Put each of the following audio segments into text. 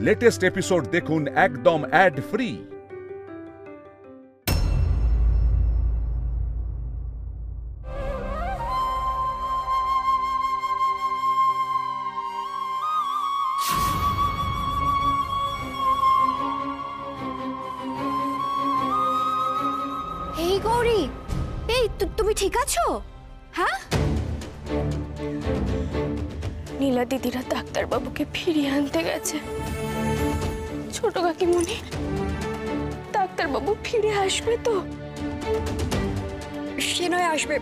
Latest episode দেখুন একদম add free. এই গৌরী, এই তুমি ঠিক আছো? হ্যাঁ, নীলা দিদিরা ডাক্তারবাবুকে ফিরিয়ে আনতে গেছে। ছোট কাকিমণি, ডাক্তারবাবু ফিরে আসবে তো? সে নয় আসবে,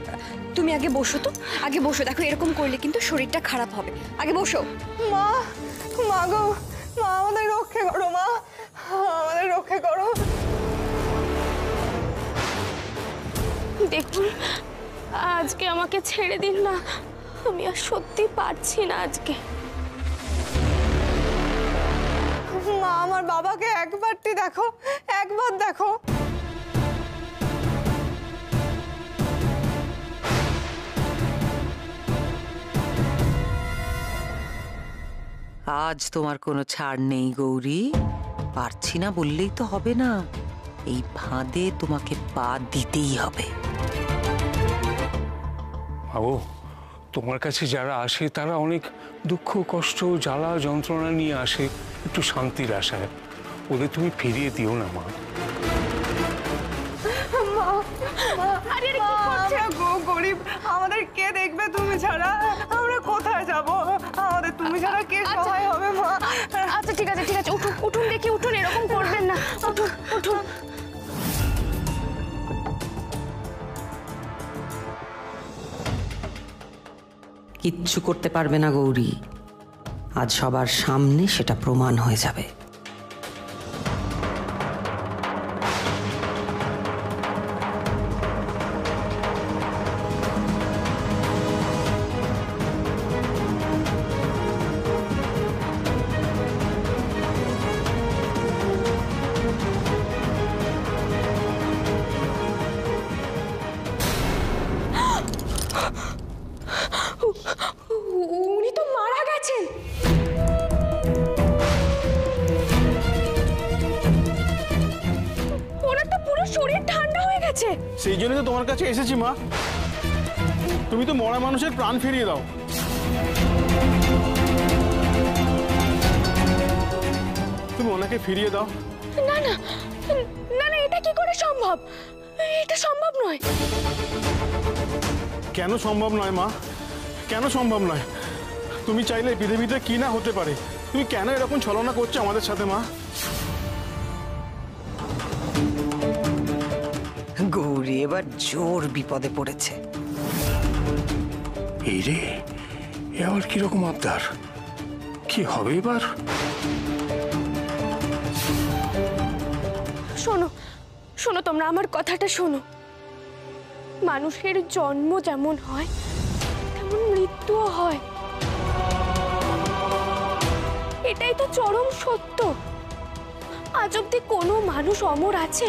তুমি আগে বসো তো, আগে বসো। দেখো এরকম করলে কিন্তু শরীরটা খারাপ হবে, আগে বসো। মা, মা গো, মা আমাদের রক্ষা করো, মা আমাদের রক্ষা করো। দেখুন, আজকে আমাকে ছেড়ে দিন না, আমি আর সত্যি পারছি না আজকে। মা আমার বাবাকে একবারটি দেখো, একবার দেখো। আজ তোমার কোনো ছাড় নেই গৌরী, পারছি না বললেই তো হবে না, এই ফাঁদে তোমাকে পা দিতেই হবে। বাবু, তোমার কাছে যারা আসে তারা অনেক দুঃখ কষ্ট জ্বালা যন্ত্রণা নিয়ে আসে একটু শান্তির আশায়। ওদের তুমি ফিরিয়ে দিও না মা। গরিব, আমাদের কে দেখবে তুমি ছাড়া? আমরা কোথায় যাব? আমাদের তুমি ছাড়া কে সহায় হবে মা? আচ্ছা ঠিক আছে, ঠিক আছে, উঠুন উঠুন, দেখি উঠুন, এরকম করবেন না, উঠুন উঠুন। কিচ্ছু করতে পারবে না গৌরী, আজ সবার সামনে সেটা প্রমাণ হয়ে যাবে। উনি তো মারা গেছেন। ওনার তো পুরো শরীর ঠান্ডা হয়ে গেছে। সেই জন্য তো তোমার কাছে এসেছি মা, তুমি তো মরা মানুষের প্রাণ ফিরিয়ে দাও। তুমি ওনাকে ফিরিয়ে দাও। না না না না, এটা কি করে সম্ভব? এটা সম্ভব নয়। কেন সম্ভব নয় মা, কেন সম্ভব নয়? তুমি চাইলে পৃথিবীতে কি না হতে পারে, তুমি কেন এরকম ছলনা করছো আমাদের সাথে মা? গৌরী এবার জোর বিপদে পড়েছে। এই রে, এ আবার কিরকম আবদার, কি হবে এবার? শোনো শোনো, তোমরা আমার কথাটা শোনো। মানুষের জন্ম যেমন হয় তেমন মৃত্যুও হয়, এটাই তো চরম সত্য। আজ অব্দি কোনো মানুষ অমর আছে?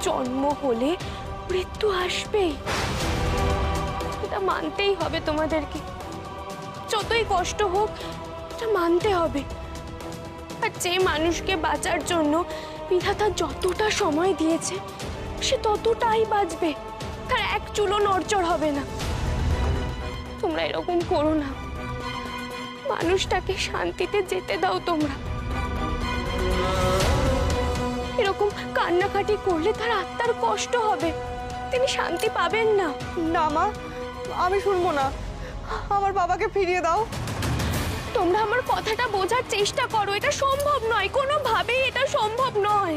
জন্ম হলে মৃত্যু আসবেই, এটা মানতেই হবে তোমাদেরকে। যতই কষ্ট হোক এটা মানতে হবে। আর যে মানুষকে বাঁচার জন্য বিধাতা যতটা সময় দিয়েছে সে ততটাই বাঁচবে, তার এক চুলও নড়চড় হবে না। তোমরা এরকম করো না, মানুষটাকে শান্তিতে যেতে দাও। তোমরা এরকম কান্নাকাটি করলে তার আত্মার কষ্ট হবে, তিনি শান্তি পাবেন না। না মা, আমি শুনবো না, আমার বাবাকে ফিরিয়ে দাও। তোমরা আমার কথাটা বোঝার চেষ্টা করো, এটা সম্ভব নয়, কোনোভাবেই এটা সম্ভব নয়।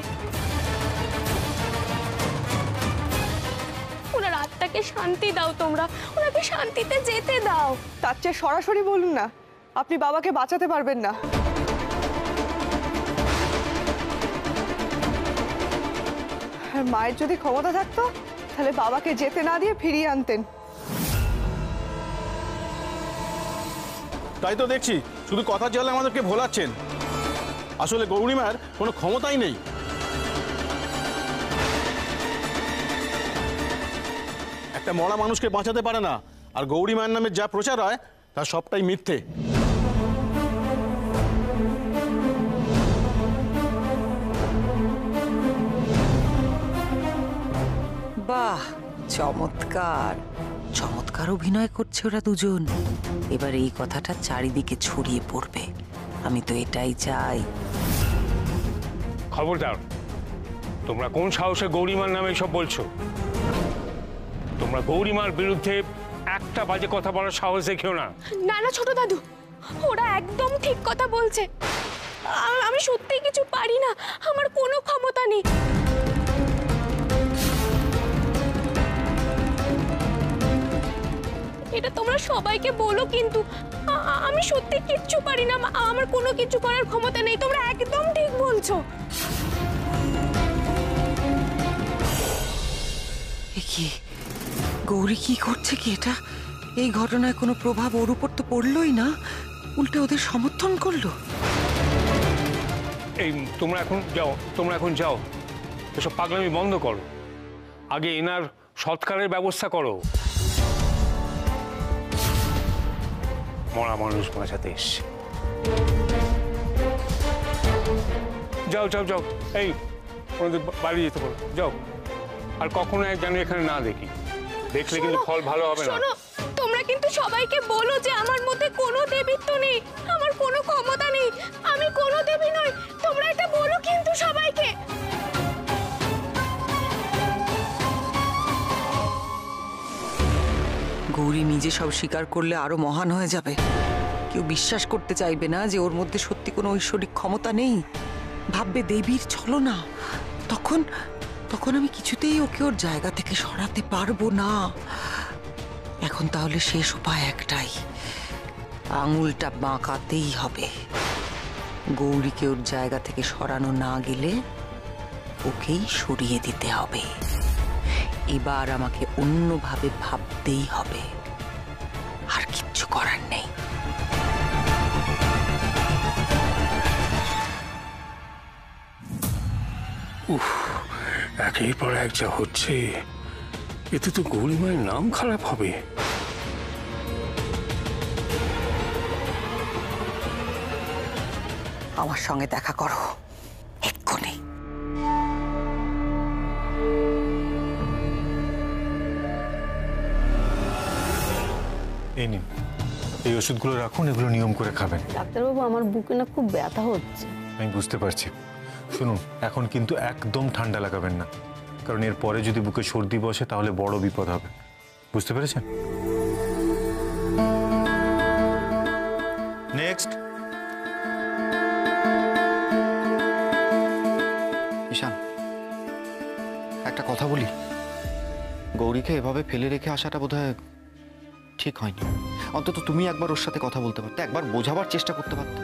ওনার আত্মাকে শান্তি দাও, তোমরা ওনাকে শান্তিতে যেতে দাও। তার চেয়ে সরাসরি বলুন না আপনি বাবাকে বাঁচাতে পারবেন না। আর মায়ের যদি ক্ষমতা থাকতো তাহলে বাবাকে যেতে না দিয়ে ফিরিয়ে আনতেন। তাই তো দেখছি, শুধু কথা চলে আমাদেরকে ভোলাচ্ছেন। আসলে গৌরীমার কোনো ক্ষমতাই নেই। একটা মরা মানুষকে বাঁচাতে পারে না, আর গৌরী মায়ের নামে যা প্রচার হয় তার সবটাই মিথ্যে। চমৎকার চমৎকার অভিনয় করছে ওরা দুজন। এবার এই কথাটা চারিদিকে ছড়িয়ে পড়বে, আমি তো এটাই চাই। খবরদার, তোমরা কোন সাহসে গৌরীমার নামে এসব বলছো? তোমরা গৌরীমার বিরুদ্ধে একটা বাজে কথা বলার সাহস দেখিও না। না না ছোট দাদু, ওরা একদম ঠিক কথা বলছে। আমি সত্যিই কিছু পারি না, আমার কোনো ক্ষমতা নেই। এটা তোমরা সবাইকে বলো, কিন্তু আমি সত্যি কিচ্ছু পারি না, আমার কোনো কিছু করার ক্ষমতা নেই। তোমরা একদম ঠিক বলছো। কি গৌরী কি করছে কি এটা? এই ঘটনায় কোনো প্রভাব ওর উপর তো পড়লোই না, উল্টে ওদের সমর্থন করলো। এই তোমরা এখন যাও, এসব পাগলামি বন্ধ করো। আগে এনার সৎকারের ব্যবস্থা করো। মরা মানুষ বাঁচাতে এসছে। যাও যাও যাও, এই ওনাদের বাড়ি যেতে বলো, যাও। আর কখনো যেন এখানে না দেখি, দেখলে কিন্তু ফল ভালো হবে না। শোনো, তোমরা কিন্তু সবাইকে বলো যে আমার মধ্যে কোনো দেবীত্ব নেই, আমার কোনো ক্ষমতা নেই, আমি কোনো দেবী নই। তোমরা এটা বলো কিন্তু সবাইকে। গৌরী নিজে সব স্বীকার করলে আরো মহান হয়ে যাবে। কেউ বিশ্বাস করতে চাইবে না যে ওর মধ্যে সত্যি কোনো ঐশ্বরিক ক্ষমতা নেই, ভাববে দেবীর ছলনা। তখন তখন আমি কিছুতেই ওকে ওর জায়গা থেকে সরাতে পারবো না। এখন তাহলে শেষ উপায় একটাই, আঙুলটা বাঁকাতেই হবে। গৌরীকে ওর জায়গা থেকে সরানো না গেলে ওকেই সরিয়ে দিতে হবে। এবার আমাকে অন্যভাবে ভাবতেই হবে, আর কিচ্ছু করার নেই। উফ, একের পর এক যা হচ্ছে, এতে তো গৌরীমায়ের নাম খারাপ হবে। আমার সঙ্গে দেখা করো এক্ষুনি। এই নিন, এই ওষুধগুলো রাখুন, এগুলো নিয়ম করে খাবেন। ডাক্তারবাবু, আমার বুকে না খুব ব্যথা হচ্ছে। আমি বুঝতে পারছি। শুনুন, এখন কিন্তু একদম ঠান্ডা লাগাবেন না, কারণ এর পরে যদি বুকে সর্দি বসে তাহলে বড় বিপদ হবে। বুঝতে পেরেছেন? নেক্সট। ঈশান, একটা কথা বলি, গৌরীকে এভাবে ফেলে রেখে আসাটা বোধহয় ঠিক হয়নি। অন্তত তুমি একবার ওর সাথে কথা বলতে পারতে, একবার বোঝাবার চেষ্টা করতে পারতে।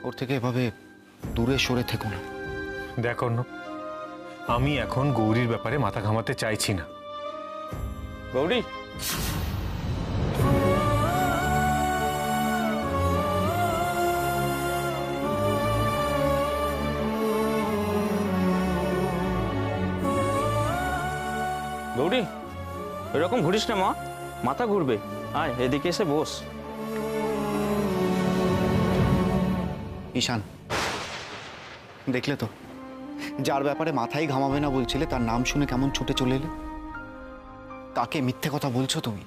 ওর থেকে এভাবে দূরে সরে থেকো না। দেখো না, আমি এখন গৌরীর ব্যাপারে মাথা ঘামাতে চাইছি না। গৌরী, গৌরী, এরকম ঘুরিস না মা, মাথা ঘুরবে। আয় এদিকে এসে বস। ঈশান, দেখলে তো, যার ব্যাপারে মাথায় ঘামাবে না বলছিলে তার নাম শুনে কেমন ছুটে চলে এলে। কাকে মিথ্যে কথা বলছো তুমি?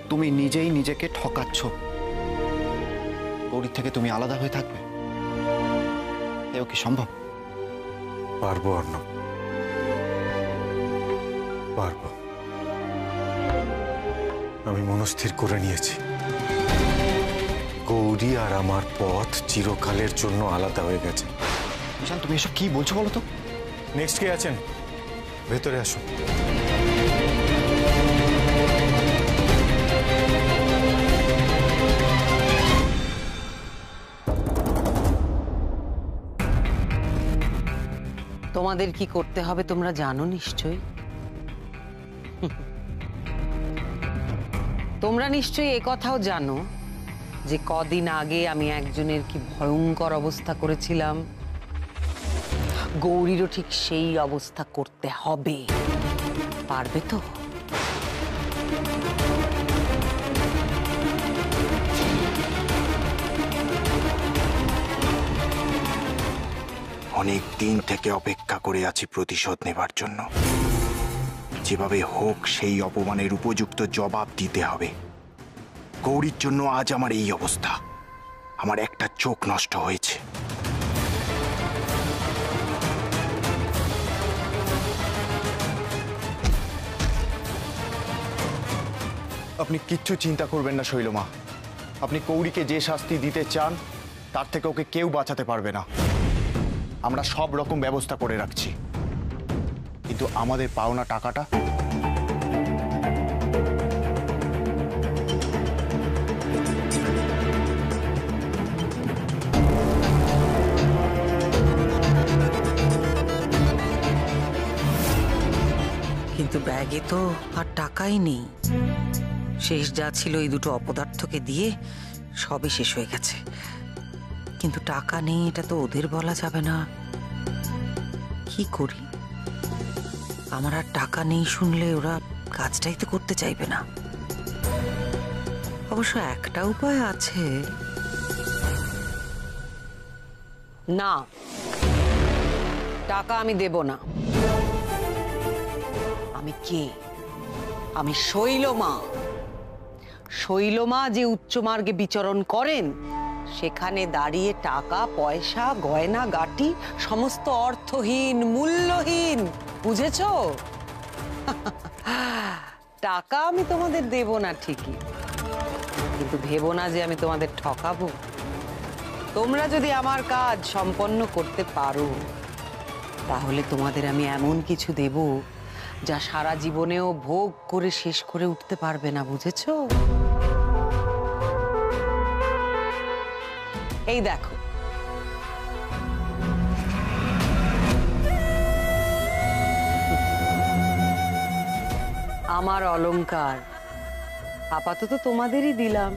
তুমি নিজেই নিজেকে ঠকাচ্ছ। গৌরীর থেকে তুমি আলাদা হয়ে থাকবে? এও কি সম্ভব? পারবো অর্ণব, পারবো। আমি মনস্থির করে নিয়েছি, গৌরী আর আমার পথ চিরকালের জন্য আলাদা হয়ে গেছে। ঈশান, তুমি এসব কি বলছো বলো তো? নেক্সট কে আছেন? ভেতরে আসুন। তোমাদের কি করতে হবে তোমরা জানো নিশ্চয়ই। তোমরা নিশ্চয়ই এ কথাও জানো যে কদিন আগে আমি একজনের কি ভয়ঙ্কর অবস্থা করেছিলাম। গৌরীরও ঠিক সেই অবস্থা করতে হবে। পারবে তো? অনেক দিন থেকে অপেক্ষা করে আছি প্রতিশোধ নেবার জন্য। যেভাবে হোক সেই অপমানের উপযুক্ত জবাব দিতে হবে। গৌরীর জন্য আজ আমার এই অবস্থা। আমার একটা চোখ নষ্ট হয়েছে। আপনি কিচ্ছু চিন্তা করবেন না শৈলমা। আপনি গৌরীকে যে শাস্তি দিতে চান তার থেকে ওকে কেউ বাঁচাতে পারবে না। আমরা সব রকম ব্যবস্থা করে রাখছি, কিন্তু আমাদের পাওনা টাকাটা কিন্তু ব্যাগে তো আর টাকাই নেই। শেষ যা ছিল এই দুটো অপদার্থকে দিয়ে সবই শেষ হয়ে গেছে। কিন্তু টাকা নেই এটা তো ওদের বলা যাবে না। কি করি? আমার আর টাকা নেই শুনলে ওরা কাজটাই তো করতে চাইবে না। অবশ্য একটা উপায় আছে। না, টাকা আমি দেব না। আমি কে? আমি শৈলমা। শৈলমা যে উচ্চ মার্গে বিচরণ করেন, সেখানে দাঁড়িয়ে টাকা পয়সা গয়না গাটি সমস্ত অর্থহীন মূল্যহীন, বুঝেছো? টাকা আমি তোমাদের দেব না ঠিকই, কিন্তু ভেবো না যে আমি তোমাদের ঠকাবো। তোমরা যদি আমার কাজ সম্পন্ন করতে পারো, তাহলে তোমাদের আমি এমন কিছু দেব যা সারা জীবনেও ভোগ করে শেষ করে উঠতে পারবে না, বুঝেছো? এই দেখো, আমার অলংকার আপাতত তোমাদেরই দিলাম।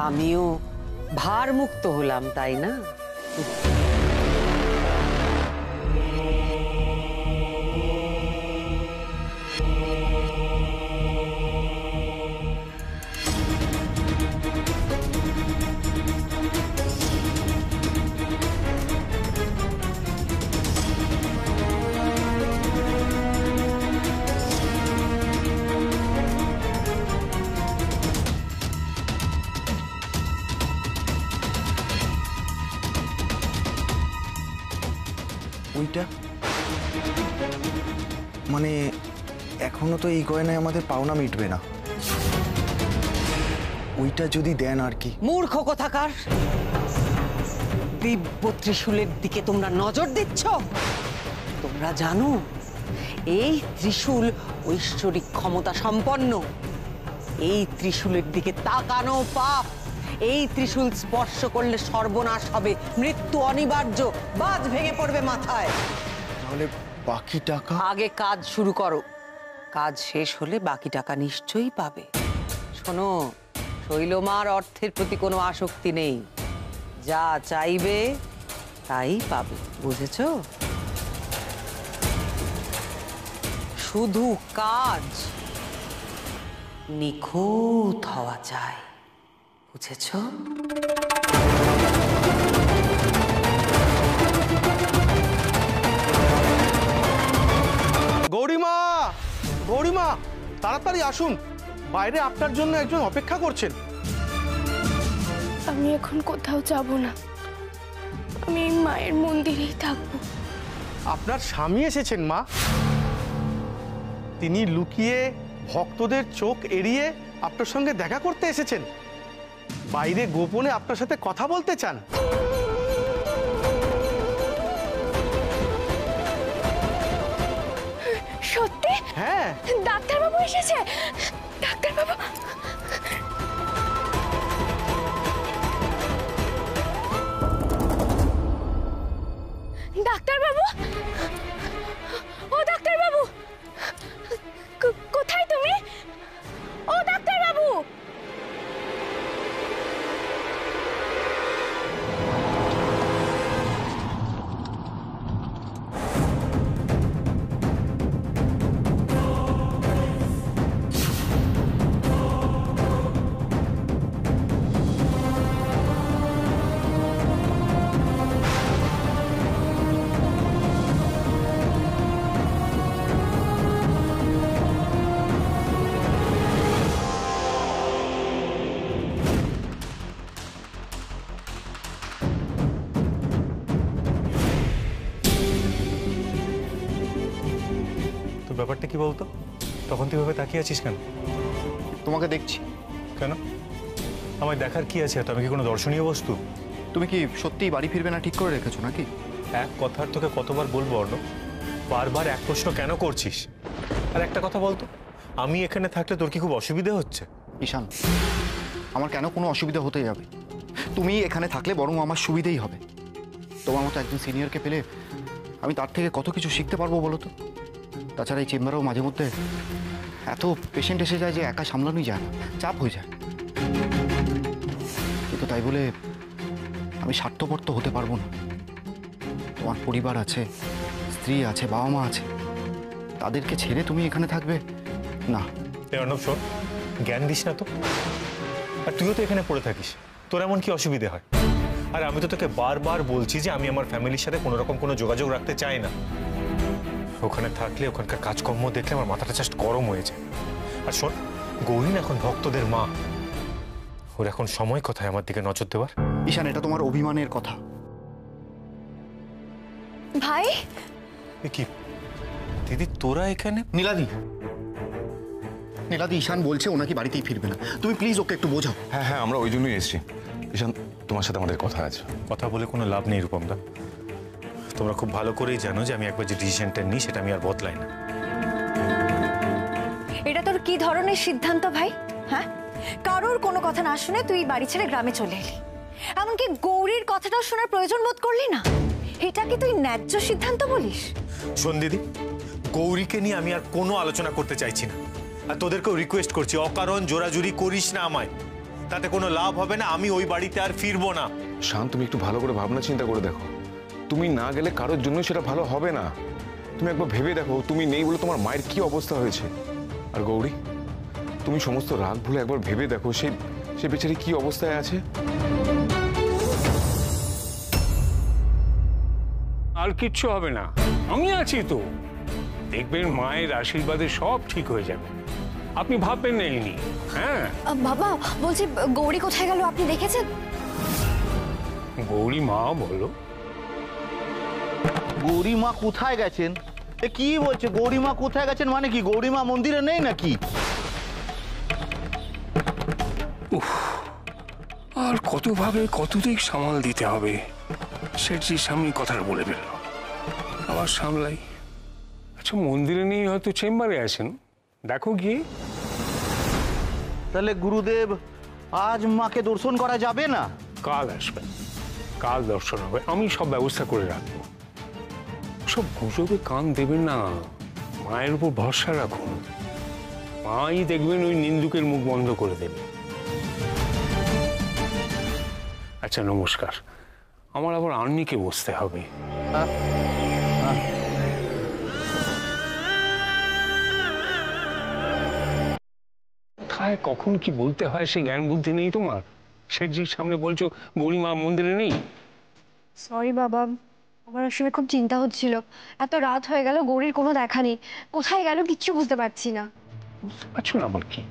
আমিও ভার মুক্ত হলাম, তাই না? ওইটা মানে এখনো তো এই গয়নায় আমাদের পাওনা মিটবে না। ওইটা যদি দেন আর কি। মূর্খ কোথাকার! দিব্য ত্রিশূলের দিকে তোমরা নজর দিচ্ছ? তোমরা জানো এই ত্রিশূল ঐশ্বরিক ক্ষমতা সম্পন্ন। এই ত্রিশূলের দিকে তাকানো পাপ। এই ত্রিশূল স্পর্শ করলে সর্বনাশ হবে, মৃত্যু অনিবার্য, বাজ ভেঙে পড়বে মাথায়। তাহলে বাকি টাকা? আগে কাজ শুরু করো, কাজ শেষ হলে বাকি টাকা নিশ্চয়ই পাবে। শোনো, শৈলমার অর্থের প্রতি কোনো আসক্তি নেই। যা চাইবে তাই পাবে, বুঝেছো? শুধু কাজ নিখুঁত হওয়া চাই, বুঝেছো? গৌরীমা, গৌরীমা, তাড়াতাড়ি আসুন, বাইরে আপনার জন্য একজন অপেক্ষা করছেন। আমি এখন কোথাও যাব না, আমি এই মায়ের মন্দিরেই থাকবো। আপনার স্বামী এসেছেন মা। তিনি লুকিয়ে ভক্তদের চোখ এড়িয়ে আপনার সঙ্গে দেখা করতে এসেছেন। বাইরে গোপনে আপনার সাথে কথা বলতে চান। সত্যি? হ্যাঁ। ডাক্তারবাবু এসেছে। ডাক্তারবাবু, ডাক্তারবাবু, ও ডাক্তারবাবু, কোথায় তুমি? ও ডাক্তারবাবু! তো ব্যাপারটা কি বলতো? তখন তুই ভাবে তাকিয়ে আছিস কেন? তোমাকে দেখছি। কেন? আমায় দেখার কি আছে? তুমি কি কোনো দর্শনীয় বস্তু? তুমি কি সত্যিই বাড়ি ফিরবে না ঠিক করে রেখেছো নাকি? এক কথার তোকে কতবার বলবো অর্ণব, বারবার এক প্রশ্ন কেন করছিস? আর একটা কথা বলতো, আমি এখানে থাকলে তোর কি খুব অসুবিধা হচ্ছে? ঈশান, আমার কেন কোনো অসুবিধা হতে যাবে? তুমি এখানে থাকলে বরং আমার সুবিধেই হবে। তোমার মতো একজন সিনিয়রকে পেলে আমি তার থেকে কত কিছু শিখতে পারবো বলো তো। তাছাড়া এই চেম্বারেও মাঝে মধ্যে এত পেশেন্ট এসে যায় যে একা সামলানোই যায় না, চাপ হয়ে যায়। কিন্তু তাই বলে আমি স্বার্থপর তো হতে পারবো না। তোমার পরিবার আছে, স্ত্রী আছে, বাবা মা আছে, তাদেরকে ছেড়ে তুমি এখানে থাকবে না। অর্ণব শোন, জ্ঞান দিস না তো। আর তুইও তো এখানে পড়ে থাকিস, তোর এমন কি অসুবিধে হয়? আর আমি তো তোকে বারবার বলছি যে আমি আমার ফ্যামিলির সাথে কোনো রকম কোনো যোগাযোগ রাখতে চাই না। ওখানে থাকলে ওখানকার কাজকর্ম দেখলে আমার মাথাটা জাস্ট গরম হয়ে যায়। আর শোন, গৌরী এখন ভক্তদের মা, ওর এখন সময় কোথায় আমার দিকে নজর দেওয়ার? ঈশান, এটা তোমার অভিমানের কথা। ভাই কি দিদি তোরা এখানে? নীলাদি, নীলাদি, ঈশান বলছে ও নাকি বাড়িতেই ফিরবে না। তুমি প্লিজ ওকে একটু বোঝাও। হ্যাঁ হ্যাঁ, আমরা ওই জন্যই এসেছি। ঈশান, তোমার সাথে আমাদের কথা আছে। কথা বলে কোনো লাভ নেই রূপমদা। তোমরা খুব ভালো করেই জানো যে আমি একবার যে ডিসিশনটা নিই সেটা আমি আর বদলাই না। এটা তোর কি ধরনের সিদ্ধান্ত ভাই? হ্যাঁ, কারোর কোনো কথা না শুনে তুই বাড়ি ছেড়ে গ্রামে চলে এলি, এমনকি গৌরীর কথাটাও শোনার প্রয়োজন বোধ করলি না। এটা কি তুই ন্যায্য সিদ্ধান্ত বলিস? শোন দিদি, গৌরীকে নিয়ে আমি আর কোনো আলোচনা করতে চাইছি না। আর তোদেরকেও রিকোয়েস্ট করছি, অকারণ জোরাজুরি করিস না আমায়, তাতে কোনো লাভ হবে না। আমি ওই বাড়িতে আর ফিরবো না। শান, তুমি একটু ভালো করে ভাবনা চিন্তা করে দেখো। তুমি না গেলে কারোর জন্য সেটা ভালো হবে না। তুমি একবার ভেবে দেখো, তুমি নেই বলে তোমার মায়ের কি অবস্থা হয়েছে। আর গৌরী, তুমি সমস্ত রাগ ভুলে একবার ভেবে দেখো সে বেচারি কি অবস্থায় আছে। আর কিচ্ছু হবে না, আমি আছি তো। দেখবেন মায়ের আশীর্বাদে সব ঠিক হয়ে যাবে, আপনি ভাববেন না এই নিয়ে। হ্যাঁ বাবা, বলছি গৌরী কোথায় গেল আপনি দেখেছেন? গৌরী মা বলো? গৌরী মা কোথায় গেছেন? এ কি বলছে? গৌরী মা কোথায় গেছেন মানে কি? গৌরী মা মন্দিরে নেই নাকি? আর কতভাবে কত দিক সামাল দিতে হবে। শেঠজির সামনে কথাটা বলে ফেলল, আবার সামলাই। আচ্ছা, মন্দিরে নেই, হয়তো চেম্বারে আছেন, দেখো গিয়ে। তাহলে গুরুদেব আজ মাকে দর্শন করা যাবে না? কাল আসবেন, কাল দর্শন হবে, আমি সব ব্যবস্থা করে রাখবো। সব গুজবে কান দেবেন না, মায়ের উপর ভরসা রাখুন। মাই দেখবেন ওই নিন্দুকের মুখ বন্ধ করে দেবে। আচ্ছা, নমস্কার, আমার আবার আন্নিকে বসতে হবে। কোথায় কখন কি বলতে হয় সে জ্ঞান বুদ্ধি নেই তোমার। শেঠজির সামনে বলছো গৌরীমা মন্দিরে নেই। সরি বাবা, আমার আসলে খুব চিন্তা হচ্ছিল। এত রাত হয়ে গেল, গৌরীর কোনো দেখা নেই, কোথায় গেল কিচ্ছু বুঝতে পারছি না। বুঝতে পারছো না আবার কি?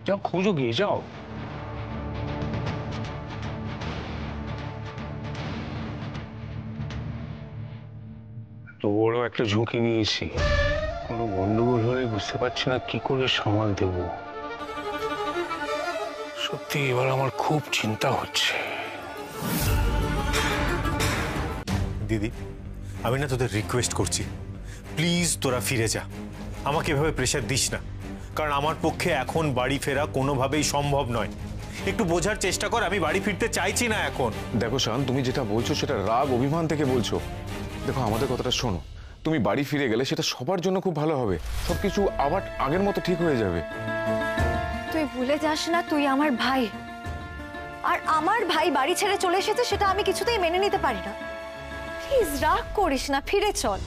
যাও খোঁজো গিয়ে, যাও। তো বড় একটা ঝুঁকি নিয়েছি, কোনো গন্ডগোল হলে বুঝতে পারছি না কি করে সামাল দেব। সত্যি এবার আমার খুব চিন্তা হচ্ছে। দিদি, আমি না তোদের রিকোয়েস্ট করছি, প্লিজ তোরা ফিরে যা। আমাকে এভাবে প্রেশার দিস না, কারণ আমার পক্ষে এখন বাড়ি ফেরা কোনোভাবেই সম্ভব নয়। একটু বোঝার চেষ্টা কর, আমি বাড়ি ফিরতে চাইছি না এখন। দেখো শান, তুমি যেটা বলছো সেটা রাগ অভিমান থেকে বলছো। দেখো, আমাদের কথাটা শোনো, তুমি বাড়ি ফিরে গেলে সেটা সবার জন্য খুব ভালো হবে, সবকিছু আবার আগের মতো ঠিক হয়ে যাবে। তুই ভুলে যাস না তুই আমার ভাই, আর আমার ভাই বাড়ি ছেড়ে চলে এসেছে সেটা আমি কিছুতেই মেনে নিতে পারি না। প্লিজ রাগ করিস না, ফিরে চল।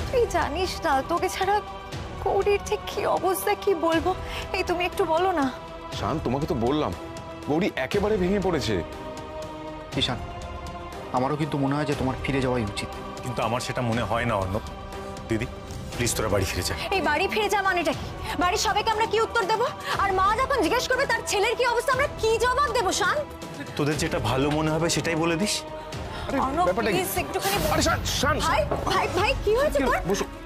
তুই জানিস না তোকে ছাড়া গৌরীর ঠিক কি অবস্থা, কি বলবো। এই তুমি একটু বলো না। শান, তোমাকে তো বললাম, গৌরী একেবারে ভেঙে পড়েছে। ঈশান, আমারও কিন্তু মনে হয় যে তোমার ফিরে যাওয়াই উচিত। কিন্তু আমার সেটা মনে হয় না অর্ণব। দিদি প্লিজ তোরা বাড়ি ফিরে যা। এই বাড়ি ফিরে যা মানেটা কি? বাড়ির সবাইকে আমরা কি উত্তর দেব? আর মা যখন জিজ্ঞেস করবে তার ছেলের কি অবস্থা, আমরা কি জবাব দেব? শান, তোদের যেটা ভালো মনে হবে সেটাই বলে দিস। একটুখানি ভাই ভাই ভাই কি হয়েছে তোর?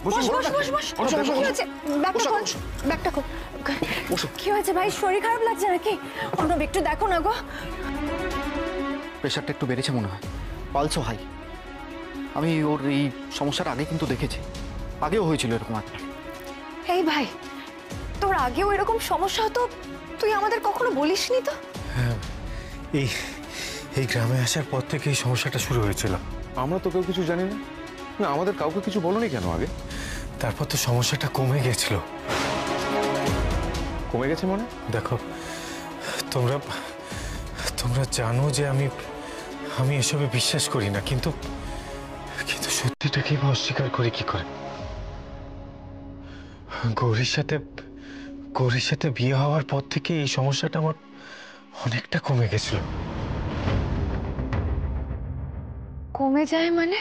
বস বস বস বস কি হয়েছে? ব্যাগটা খোল, ব্যাগটা খোল। কি হয়েছে ভাই, শরীর খারাপ লাগছে নাকি? অর্ণব একটু দেখো না গো। প্রেশারটা একটু বেড়েছে মনে হয়, পালসও হাই। আমি ওর এই সমস্যাটা আগে কিন্তু দেখেছি, আগেও হয়েছিল এরকম একবার। এই ভাই, তোর আগেও এরকম সমস্যা হতো, তুই আমাদের কখনো বলিসনি তো? হ্যাঁ, এই গ্রামে আসার পর থেকে এই সমস্যাটা শুরু হয়েছিল। আমরা তো কেউ কিছু জানি না। না, আমাদের কাউকে কিছু বলোনি কেন আগে? তারপর তো সমস্যাটা কমে গেছিল। কমে গেছে মানে? দেখো, তোমরা জানো যে আমি এসবে বিশ্বাস করি না, কিন্তু সত্যিটাকেই অস্বীকার করি কি করে? গৌরীর সাথে বিয়ে হওয়ার পর থেকে এই সমস্যাটা আমার অনেকটা কমে গেছিল। কমে যায় মানে?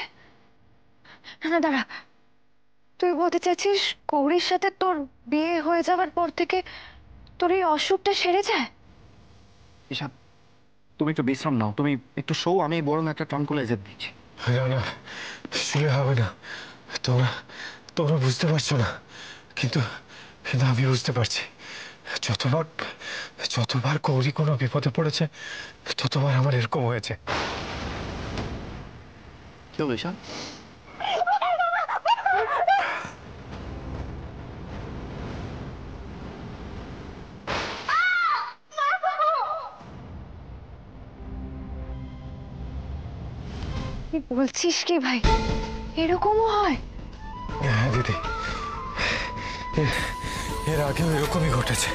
না দাঁড়া, তুই বলতে চাইছিস গৌরীর সাথে তোর বিয়ে হয়ে যাওয়ার পর থেকে তোর এই অসুখটা সেরে যায়? ঈশান, তুমি একটু বিশ্রাম নাও, তুমি একটু শো, আমি বরং একটা ট্রাঙ্কুলাইজার দিচ্ছি। না, শুলে হবে না। তোমরা বুঝতে পারছো না, কিন্তু আমি বুঝতে পারছি। যতবার গৌরী কোনো বিপদে পড়েছে, ততবার আমার এরকম হয়েছে। কি হলো ঈশান? কি বলছিস কি ভাই, এরকমও হয়? হ্যাঁ দিদি, এর আগেও এরকমই ঘটেছে।